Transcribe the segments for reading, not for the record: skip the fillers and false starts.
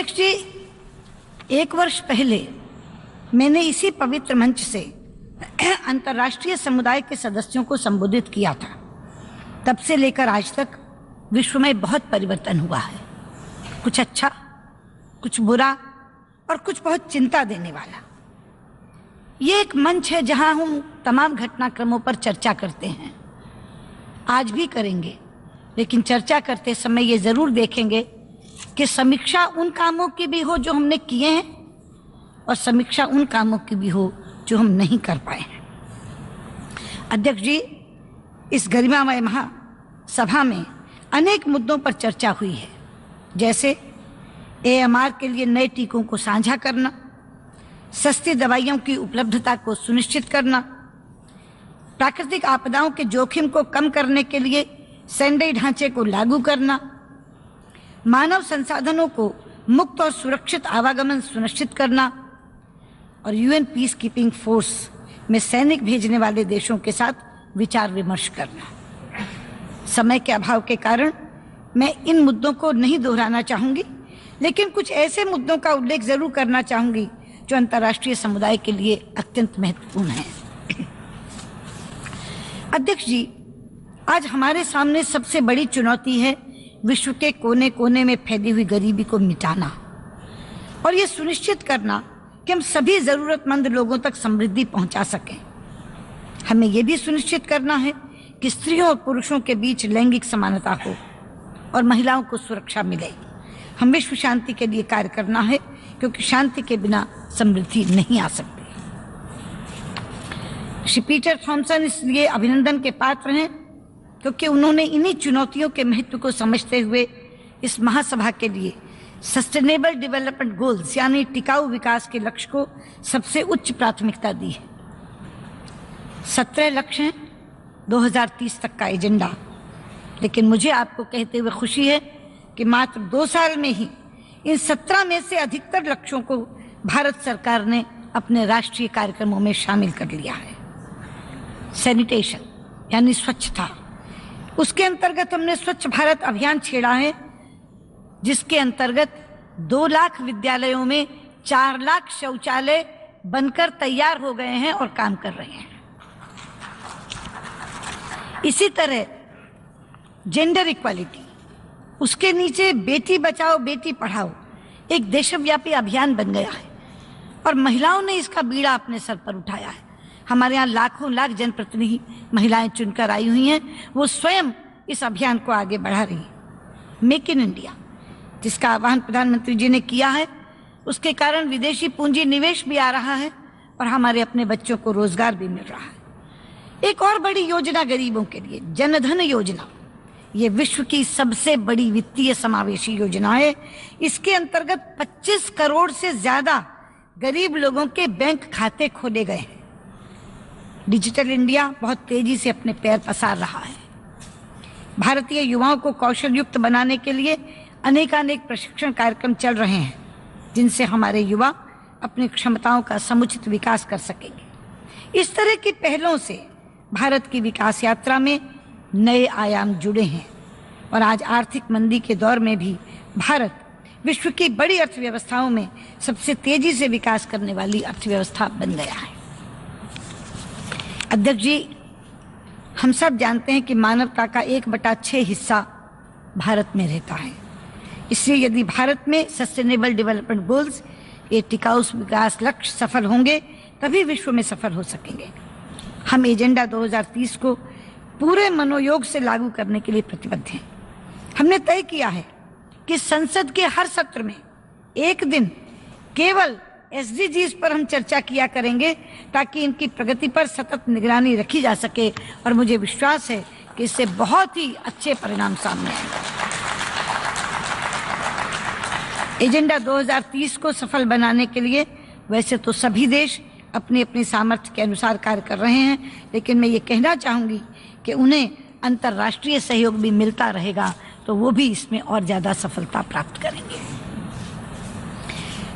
अध्यक्ष जी, 1 वर्ष पहले मैंने इसी पवित्र मंच से अंतर्राष्ट्रीय समुदाय के सदस्यों को संबोधित किया था। तब से लेकर आज तक विश्व में बहुत परिवर्तन हुआ है, कुछ अच्छा, कुछ बुरा और कुछ बहुत चिंता देने वाला। ये एक मंच है जहां हम तमाम घटनाक्रमों पर चर्चा करते हैं, आज भी करेंगे, लेकिन चर्चा करते समय ये जरूर देखेंगे कि समीक्षा उन कामों की भी हो जो हमने किए हैं और समीक्षा उन कामों की भी हो जो हम नहीं कर पाए हैं। अध्यक्ष जी, इस गरिमामय महासभा में अनेक मुद्दों पर चर्चा हुई है, जैसे AMR के लिए नए टीकों को साझा करना, सस्ती दवाइयों की उपलब्धता को सुनिश्चित करना, प्राकृतिक आपदाओं के जोखिम को कम करने के लिए सैंडई ढांचे को लागू करना, मानव संसाधनों को मुक्त और सुरक्षित आवागमन सुनिश्चित करना और UN पीस कीपिंग फोर्स में सैनिक भेजने वाले देशों के साथ विचार विमर्श करना। समय के अभाव के कारण मैं इन मुद्दों को नहीं दोहराना चाहूंगी, लेकिन कुछ ऐसे मुद्दों का उल्लेख जरूर करना चाहूंगी जो अंतर्राष्ट्रीय समुदाय के लिए अत्यंत महत्वपूर्ण है। अध्यक्ष जी, आज हमारे सामने सबसे बड़ी चुनौती है विश्व के कोने कोने में फैली हुई गरीबी को मिटाना और ये सुनिश्चित करना कि हम सभी जरूरतमंद लोगों तक समृद्धि पहुंचा सकें। हमें यह भी सुनिश्चित करना है कि स्त्रियों और पुरुषों के बीच लैंगिक समानता हो और महिलाओं को सुरक्षा मिले। हम विश्व शांति के लिए कार्य करना है, क्योंकि शांति के बिना समृद्धि नहीं आ सकती। श्री पीटर थॉमसन इसलिए अभिनंदन के पात्र हैं क्योंकि उन्होंने इन्हीं चुनौतियों के महत्व को समझते हुए इस महासभा के लिए सस्टेनेबल डेवलपमेंट गोल्स यानी टिकाऊ विकास के लक्ष्य को सबसे उच्च प्राथमिकता दी है। 17 लक्ष्य हैं 2030 तक का एजेंडा, लेकिन मुझे आपको कहते हुए खुशी है कि मात्र 2 साल में ही इन 17 में से अधिकतर लक्ष्यों को भारत सरकार ने अपने राष्ट्रीय कार्यक्रमों में शामिल कर लिया है। सैनिटेशन यानी स्वच्छता, उसके अंतर्गत हमने स्वच्छ भारत अभियान छेड़ा है, जिसके अंतर्गत 2 लाख विद्यालयों में 4 लाख शौचालय बनकर तैयार हो गए हैं और काम कर रहे हैं। इसी तरह जेंडर इक्वालिटी, उसके नीचे बेटी बचाओ बेटी पढ़ाओ एक देशव्यापी अभियान बन गया है और महिलाओं ने इसका बीड़ा अपने सर पर उठाया है। हमारे यहाँ लाखों लाख जनप्रतिनिधि महिलाएं चुनकर आई हुई हैं, वो स्वयं इस अभियान को आगे बढ़ा रही हैं। मेक इन इंडिया, जिसका आह्वान प्रधानमंत्री जी ने किया है, उसके कारण विदेशी पूंजी निवेश भी आ रहा है और हमारे अपने बच्चों को रोजगार भी मिल रहा है। एक और बड़ी योजना गरीबों के लिए, जनधन योजना, ये विश्व की सबसे बड़ी वित्तीय समावेशी योजना है। इसके अंतर्गत 25 करोड़ से ज्यादा गरीब लोगों के बैंक खाते खोले गए हैं। डिजिटल इंडिया बहुत तेजी से अपने पैर पसार रहा है। भारतीय युवाओं को कौशल युक्त बनाने के लिए अनेकानेक प्रशिक्षण कार्यक्रम चल रहे हैं, जिनसे हमारे युवा अपनी क्षमताओं का समुचित विकास कर सकेंगे। इस तरह की पहलों से भारत की विकास यात्रा में नए आयाम जुड़े हैं और आज आर्थिक मंदी के दौर में भी भारत विश्व की बड़ी अर्थव्यवस्थाओं में सबसे तेजी से विकास करने वाली अर्थव्यवस्था बन गया है। अध्यक्ष जी, हम सब जानते हैं कि मानवता का 1/6 हिस्सा भारत में रहता है। इसलिए यदि भारत में सस्टेनेबल डेवलपमेंट गोल्स, ये टिकाऊ विकास लक्ष्य सफल होंगे, तभी विश्व में सफल हो सकेंगे। हम एजेंडा 2030 को पूरे मनोयोग से लागू करने के लिए प्रतिबद्ध हैं। हमने तय किया है कि संसद के हर सत्र में एक दिन केवल SDGs पर हम चर्चा किया करेंगे, ताकि इनकी प्रगति पर सतत निगरानी रखी जा सके और मुझे विश्वास है कि इससे बहुत ही अच्छे परिणाम सामने आएंगे। एजेंडा 2030 को सफल बनाने के लिए वैसे तो सभी देश अपनी अपनी सामर्थ्य के अनुसार कार्य कर रहे हैं, लेकिन मैं ये कहना चाहूंगी कि उन्हें अंतर्राष्ट्रीय सहयोग भी मिलता रहेगा, तो वो भी इसमें और ज्यादा सफलता प्राप्त करेंगे।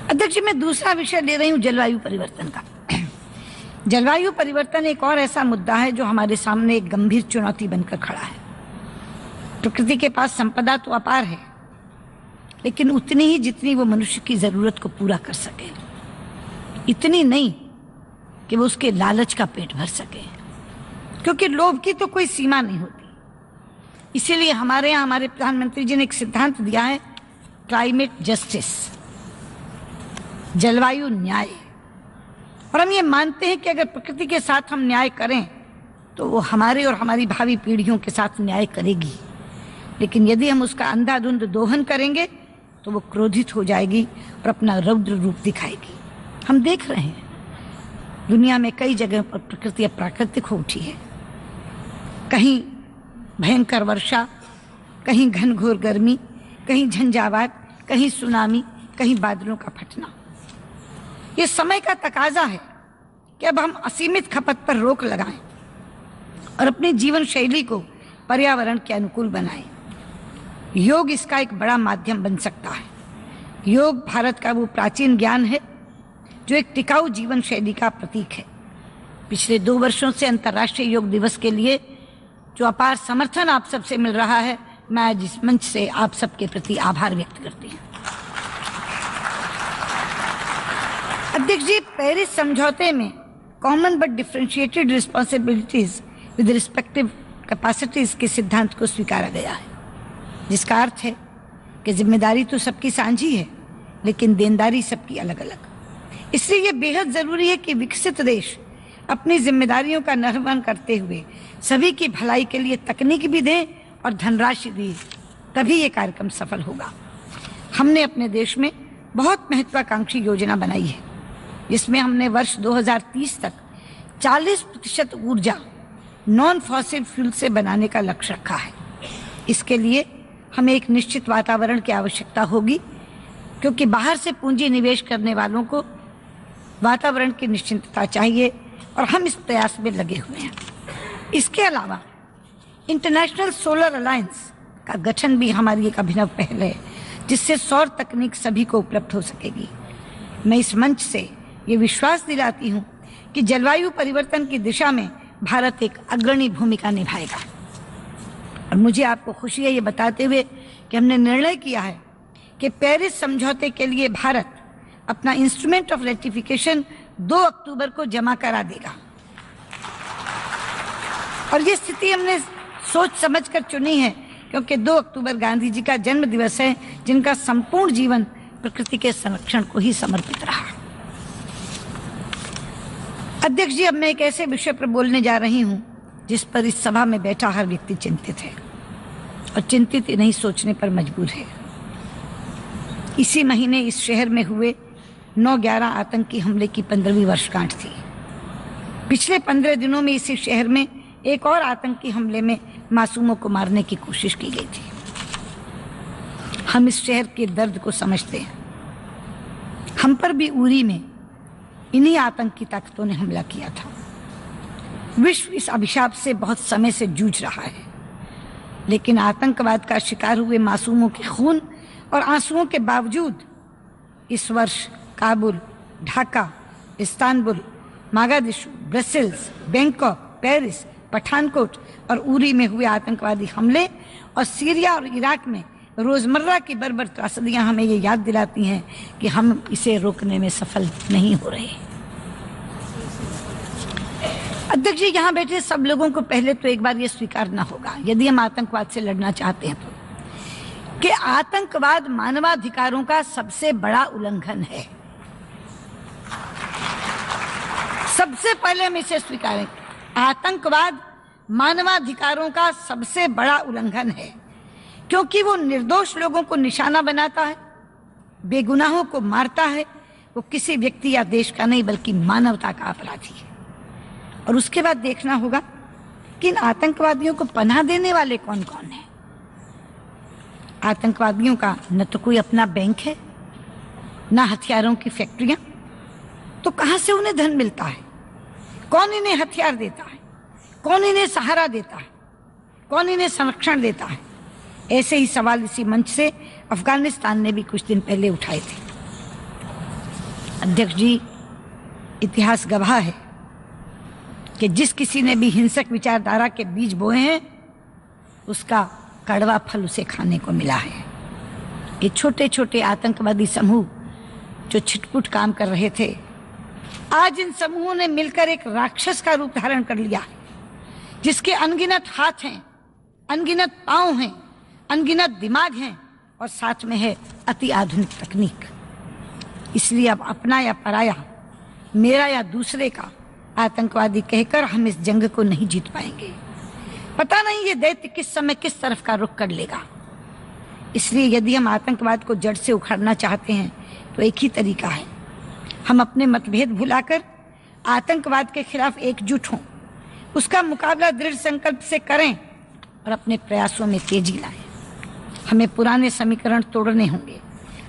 अध्यक्ष जी, मैं दूसरा विषय ले रही हूं जलवायु परिवर्तन का। जलवायु परिवर्तन एक और ऐसा मुद्दा है जो हमारे सामने एक गंभीर चुनौती बनकर खड़ा है। प्रकृति के पास संपदा तो अपार है, लेकिन उतनी ही जितनी वो मनुष्य की ज़रूरत को पूरा कर सके, इतनी नहीं कि वो उसके लालच का पेट भर सके, क्योंकि लोभ की तो कोई सीमा नहीं होती। इसीलिए हमारे यहाँ हमारे प्रधानमंत्री जी ने एक सिद्धांत दिया है, क्लाइमेट जस्टिस, जलवायु न्याय। और हम ये मानते हैं कि अगर प्रकृति के साथ हम न्याय करें तो वो हमारे और हमारी भावी पीढ़ियों के साथ न्याय करेगी, लेकिन यदि हम उसका अंधाधुंध दोहन करेंगे तो वो क्रोधित हो जाएगी और अपना रौद्र रूप दिखाएगी। हम देख रहे हैं दुनिया में कई जगहों पर प्रकृति अप्राकृतिक हो उठी है, कहीं भयंकर वर्षा, कहीं घनघोर गर्मी, कहीं झंझावात, कहीं सुनामी, कहीं बादलों का फटना। ये समय का तकाजा है कि अब हम असीमित खपत पर रोक लगाएं और अपनी जीवन शैली को पर्यावरण के अनुकूल बनाएं। योग इसका एक बड़ा माध्यम बन सकता है। योग भारत का वो प्राचीन ज्ञान है जो एक टिकाऊ जीवन शैली का प्रतीक है। पिछले 2 वर्षों से अंतर्राष्ट्रीय योग दिवस के लिए जो अपार समर्थन आप सबसे मिल रहा है, मैं आज इस मंच से आप सबके प्रति आभार व्यक्त करती हूँ। अध्यक्ष जी, पेरिस समझौते में common but differentiated responsibilities with respective capacities के सिद्धांत को स्वीकारा गया है, जिसका अर्थ है कि जिम्मेदारी तो सबकी साझी है, लेकिन देनदारी सबकी अलग अलग। इसलिए यह बेहद जरूरी है कि विकसित देश अपनी जिम्मेदारियों का निर्वहन करते हुए सभी की भलाई के लिए तकनीक भी दें और धनराशि दी, तभी ये कार्यक्रम सफल होगा। हमने अपने देश में बहुत महत्वाकांक्षी योजना बनाई है, जिसमें हमने वर्ष 2030 तक 40% ऊर्जा नॉन फॉसिल फ्यूल से बनाने का लक्ष्य रखा है। इसके लिए हमें एक निश्चित वातावरण की आवश्यकता होगी, क्योंकि बाहर से पूंजी निवेश करने वालों को वातावरण की निश्चिंतता चाहिए और हम इस प्रयास में लगे हुए हैं। इसके अलावा इंटरनेशनल सोलर अलायंस का गठन भी हमारी एक अभिनव पहल है, जिससे सौर तकनीक सभी को उपलब्ध हो सकेगी। मैं इस मंच से ये विश्वास दिलाती हूँ कि जलवायु परिवर्तन की दिशा में भारत एक अग्रणी भूमिका निभाएगा। और मुझे आपको खुशी है ये बताते हुए कि हमने निर्णय किया है कि पेरिस समझौते के लिए भारत अपना इंस्ट्रूमेंट ऑफ रेटिफिकेशन 2 अक्टूबर को जमा करा देगा। और ये स्थिति हमने सोच समझकर चुनी है, क्योंकि 2 अक्टूबर गांधी जी का जन्म दिवस है, जिनका संपूर्ण जीवन प्रकृति के संरक्षण को ही समर्पित रहा। अध्यक्ष जी, अब मैं एक ऐसे विषय पर बोलने जा रही हूं जिस पर इस सभा में बैठा हर व्यक्ति चिंतित है, और चिंतित ही नहीं, सोचने पर मजबूर है। इसी महीने इस शहर में हुए 9/11 आतंकी हमले की 15वीं वर्षगांठ थी। पिछले 15 दिनों में इसी शहर में एक और आतंकी हमले में मासूमों को मारने की कोशिश की गई थी। हम इस शहर के दर्द को समझते हैं। हम पर भी उरी में इन्हीं आतंकी ताकतों ने हमला किया था। विश्व इस अभिशाप से बहुत समय से जूझ रहा है, लेकिन आतंकवाद का शिकार हुए मासूमों के खून और आंसुओं के बावजूद इस वर्ष Kabul, Dhaka, Istanbul, Mogadishu, Brussels, Bangkok, Paris, Pathankot और उरी में हुए आतंकवादी हमले और सीरिया और इराक में रोजमर्रा की बर्बर त्रासदियां हमें ये याद दिलाती हैं कि हम इसे रोकने में सफल नहीं हो रहे। अध्यक्ष जी, यहाँ बैठे सब लोगों को पहले तो एक बार ये स्वीकारना होगा, यदि हम आतंकवाद से लड़ना चाहते हैं, तो कि आतंकवाद मानवाधिकारों का सबसे बड़ा उल्लंघन है। सबसे पहले हम इसे स्वीकारें, आतंकवाद मानवाधिकारों का सबसे बड़ा उल्लंघन है, क्योंकि वो निर्दोष लोगों को निशाना बनाता है, बेगुनाहों को मारता है। वो किसी व्यक्ति या देश का नहीं, बल्कि मानवता का अपराधी है। और उसके बाद देखना होगा कि इन आतंकवादियों को पनाह देने वाले कौन कौन हैं। आतंकवादियों का न तो कोई अपना बैंक है, न हथियारों की फैक्ट्रियां, तो कहां से उन्हें धन मिलता है? कौन इन्हें हथियार देता है? कौन इन्हें सहारा देता है? कौन इन्हें संरक्षण देता है? ऐसे ही सवाल इसी मंच से अफगानिस्तान ने भी कुछ दिन पहले उठाए थे। अध्यक्ष जी, इतिहास गवाह है कि जिस किसी ने भी हिंसक विचारधारा के बीज बोए हैं, उसका कड़वा फल उसे खाने को मिला है। ये छोटे छोटे आतंकवादी समूह जो छिटपुट काम कर रहे थे, आज इन समूहों ने मिलकर एक राक्षस का रूप धारण कर लिया, जिसके अनगिनत हाथ हैं, अनगिनत पांव हैं, अनगिनत दिमाग हैं और साथ में है अति आधुनिक तकनीक। इसलिए अब अपना या पराया, मेरा या दूसरे का आतंकवादी कहकर हम इस जंग को नहीं जीत पाएंगे। पता नहीं ये दैत्य किस समय किस तरफ का रुख कर लेगा। इसलिए यदि हम आतंकवाद को जड़ से उखाड़ना चाहते हैं तो एक ही तरीका है, हम अपने मतभेद भुलाकर आतंकवाद के खिलाफ एकजुट हों, उसका मुकाबला दृढ़ संकल्प से करें और अपने प्रयासों में तेजी लाएं। हमें पुराने समीकरण तोड़ने होंगे,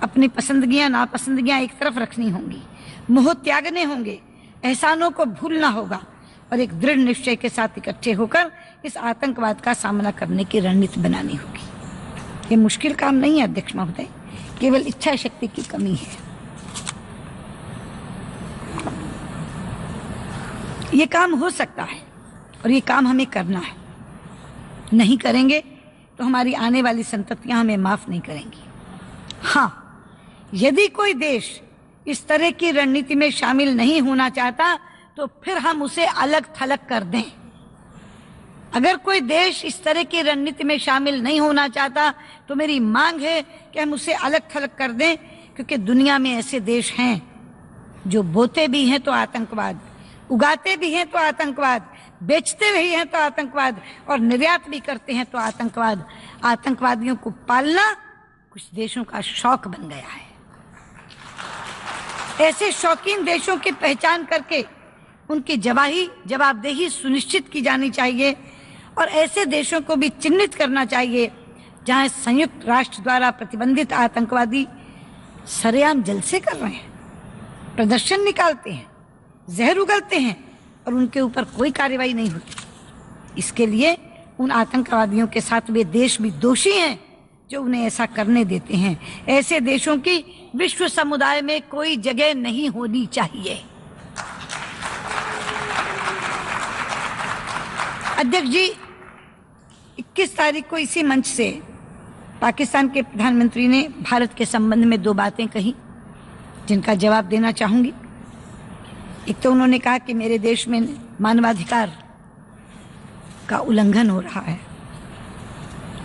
अपनी पसंदगियां नापसंदगियां एक तरफ रखनी होंगी, मोह त्यागने होंगे, एहसानों को भूलना होगा और एक दृढ़ निश्चय के साथ इकट्ठे होकर इस आतंकवाद का सामना करने की रणनीति बनानी होगी। ये मुश्किल काम नहीं है अध्यक्ष महोदय, केवल इच्छा शक्ति की कमी है। ये काम हो सकता है और ये काम हमें करना है। नहीं करेंगे तो हमारी आने वाली संततियां हमें माफ नहीं करेंगी। हाँ, यदि कोई देश इस तरह की रणनीति में शामिल नहीं होना चाहता तो फिर हम उसे अलग थलग कर दें। अगर कोई देश इस तरह की रणनीति में शामिल नहीं होना चाहता तो मेरी मांग है कि हम उसे अलग थलग कर दें, क्योंकि दुनिया में ऐसे देश हैं जो बोते भी हैं तो आतंकवाद, उगाते भी हैं तो आतंकवाद, बेचते भी हैं तो आतंकवाद और निर्यात भी करते हैं तो आतंकवाद। आतंकवादियों को पालना कुछ देशों का शौक बन गया है। ऐसे शौकीन देशों की पहचान करके उनकी जवाबदेही सुनिश्चित की जानी चाहिए और ऐसे देशों को भी चिन्हित करना चाहिए जहां संयुक्त राष्ट्र द्वारा प्रतिबंधित आतंकवादी सरेआम जलसे कर रहे हैं, प्रदर्शन निकालते हैं, जहर उगलते हैं और उनके ऊपर कोई कार्रवाई नहीं होती। इसके लिए उन आतंकवादियों के साथ वे देश भी दोषी हैं जो उन्हें ऐसा करने देते हैं। ऐसे देशों की विश्व समुदाय में कोई जगह नहीं होनी चाहिए। अध्यक्ष जी, 21 तारीख को इसी मंच से पाकिस्तान के प्रधानमंत्री ने भारत के संबंध में 2 बातें कही जिनका जवाब देना चाहूंगी। एक तो उन्होंने कहा कि मेरे देश में मानवाधिकार का उल्लंघन हो रहा है।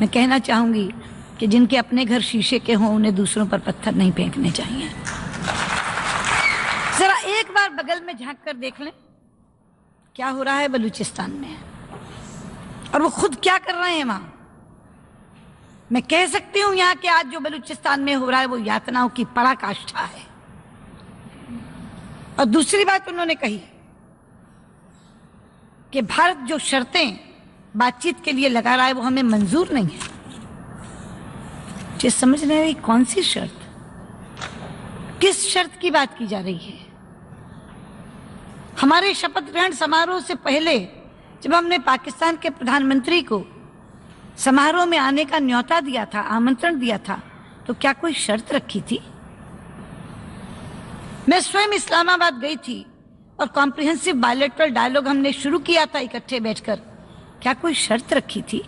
मैं कहना चाहूंगी कि जिनके अपने घर शीशे के हों उन्हें दूसरों पर पत्थर नहीं फेंकने चाहिए। जरा एक बार बगल में झांक कर देख लें क्या हो रहा है बलूचिस्तान में और वो खुद क्या कर रहे हैं वहां। मैं कह सकती हूं यहां के आज जो बलूचिस्तान में हो रहा है वो यातनाओं की पराकाष्ठा है। और दूसरी बात उन्होंने कही कि भारत जो शर्तें बातचीत के लिए लगा रहा है वो हमें मंजूर नहीं है। मुझे समझ नहीं आ रही कौन सी शर्त, किस शर्त की बात की जा रही है। हमारे शपथ ग्रहण समारोह से पहले जब हमने पाकिस्तान के प्रधानमंत्री को समारोह में आने का न्योता दिया था, आमंत्रण दिया था, तो क्या कोई शर्त रखी थी? मैं स्वयं इस्लामाबाद गई थी और कॉम्प्रिहेंसिव बायलैटरल डायलॉग हमने शुरू किया था इकट्ठे बैठकर। क्या कोई शर्त रखी थी?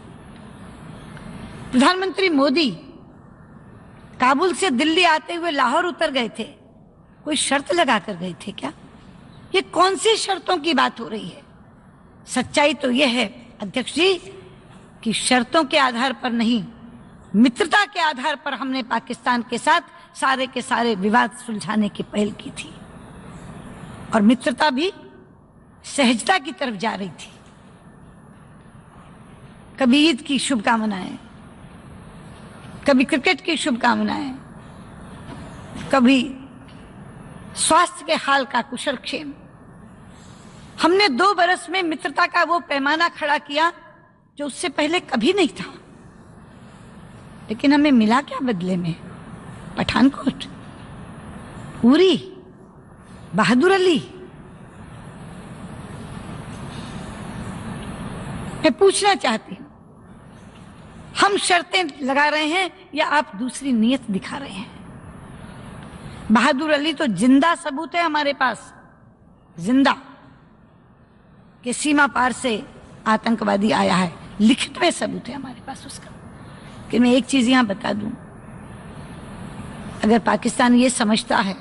प्रधानमंत्री मोदी काबुल से दिल्ली आते हुए लाहौर उतर गए थे, कोई शर्त लगा कर गए थे क्या? ये कौन सी शर्तों की बात हो रही है? सच्चाई तो यह है अध्यक्ष जी कि शर्तों के आधार पर नहीं, मित्रता के आधार पर हमने पाकिस्तान के साथ सारे के सारे विवाद सुलझाने की पहल की थी और मित्रता भी सहजता की तरफ जा रही थी। कभी ईद की शुभकामनाएं, कभी क्रिकेट की शुभकामनाएं, कभी स्वास्थ्य के हाल का कुशल क्षेम। हमने 2 बरस में मित्रता का वो पैमाना खड़ा किया जो उससे पहले कभी नहीं था। लेकिन हमें मिला क्या बदले में? पठानकोट, उरी, बहादुर अली। मैं पूछना चाहती हूं, हम शर्तें लगा रहे हैं या आप दूसरी नीयत दिखा रहे हैं? बहादुर अली तो जिंदा सबूत है हमारे पास, जिंदा, कि सीमा पार से आतंकवादी आया है, लिखित में सबूत है हमारे पास उसका। कि मैं एक चीज यहां बता दूं, अगर पाकिस्तान ये समझता है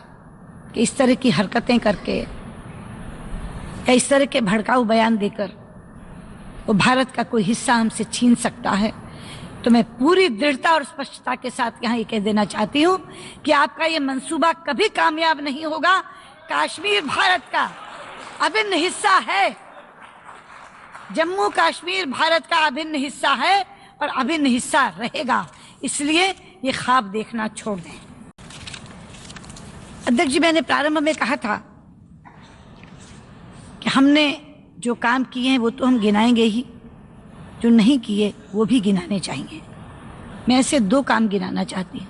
कि इस तरह की हरकतें करके या इस तरह के भड़काऊ बयान देकर वो भारत का कोई हिस्सा हमसे छीन सकता है, तो मैं पूरी दृढ़ता और स्पष्टता के साथ यहाँ ये कह देना चाहती हूँ कि आपका ये मंसूबा कभी कामयाब नहीं होगा। कश्मीर भारत का अभिन्न हिस्सा है, जम्मू कश्मीर भारत का अभिन्न हिस्सा है और अभिन्न हिस्सा रहेगा। इसलिए ये ख्वाब देखना छोड़ दें। अध्यक्ष जी, मैंने प्रारंभ में कहा था कि हमने जो काम किए हैं वो तो हम गिनाएंगे ही, जो नहीं किए वो भी गिनाने चाहिए। मैं ऐसे 2 काम गिनाना चाहती हूँ।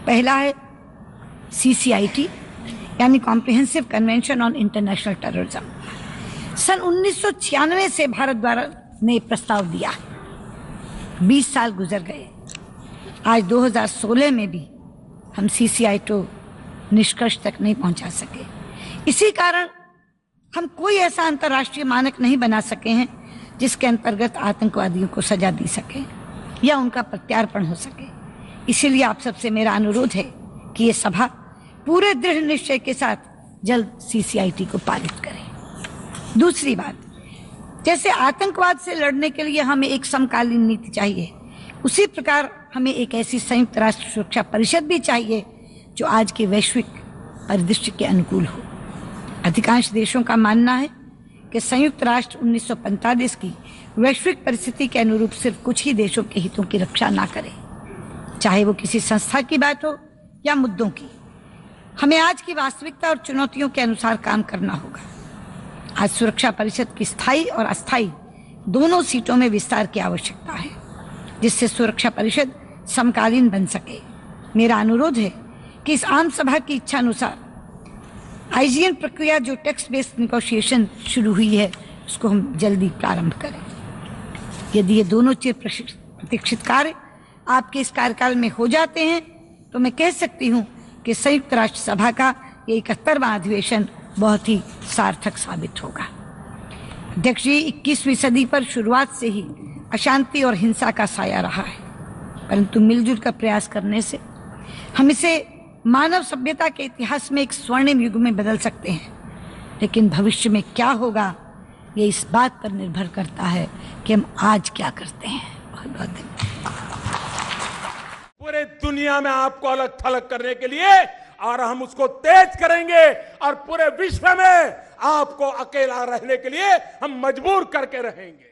पहला है CCIT यानी comprehensive convention on international terrorism. सन 1996 से भारत द्वारा ने प्रस्ताव दिया, 20 साल गुजर गए। आज 2016 में भी हम CCIT निष्कर्ष तक नहीं पहुंचा सके। इसी कारण हम कोई ऐसा अंतर्राष्ट्रीय मानक नहीं बना सके हैं जिसके अंतर्गत आतंकवादियों को सजा दी सके या उनका प्रत्यार्पण हो सके। इसीलिए आप सबसे मेरा अनुरोध है कि ये सभा पूरे दृढ़ निश्चय के साथ जल्द CCIT को पारित करे। दूसरी बात, जैसे आतंकवाद से लड़ने के लिए हमें एक समकालीन नीति चाहिए, उसी प्रकार हमें एक ऐसी संयुक्त राष्ट्र सुरक्षा परिषद भी चाहिए जो आज के वैश्विक परिदृश्य के अनुकूल हो। अधिकांश देशों का मानना है कि संयुक्त राष्ट्र 1945 की वैश्विक परिस्थिति के अनुरूप सिर्फ कुछ ही देशों के हितों की रक्षा ना करे, चाहे वो किसी संस्था की बात हो या मुद्दों की। हमें आज की वास्तविकता और चुनौतियों के अनुसार काम करना होगा। आज सुरक्षा परिषद की स्थायी और अस्थायी दोनों सीटों में विस्तार की आवश्यकता है, जिससे सुरक्षा परिषद समकालीन बन सके। मेरा अनुरोध है कि इस आम सभा की इच्छा अनुसार IGN प्रक्रिया जो टेक्स्ट बेस्ड निगोशिएशन शुरू हुई है उसको हम जल्दी प्रारंभ करें। यदि ये दोनों चिर प्रतीक्षित कार्य आपके इस कार्यकाल में हो जाते हैं तो मैं कह सकती हूँ कि संयुक्त राष्ट्र सभा का ये 71वां अधिवेशन बहुत ही सार्थक साबित होगा। अध्यक्ष जी, 21वीं सदी पर शुरुआत से ही अशांति और हिंसा का साया रहा है, परंतु मिलजुल कर प्रयास करने से हम इसे मानव सभ्यता के इतिहास में एक स्वर्णिम युग में बदल सकते हैं। लेकिन भविष्य में क्या होगा ये इस बात पर निर्भर करता है कि हम आज क्या करते हैं। बहुत बहुत धन्यवाद। पूरे दुनिया में आपको अलग थलग करने के लिए, और हम उसको तेज करेंगे, और पूरे विश्व में आपको अकेला रहने के लिए हम मजबूर करके रहेंगे।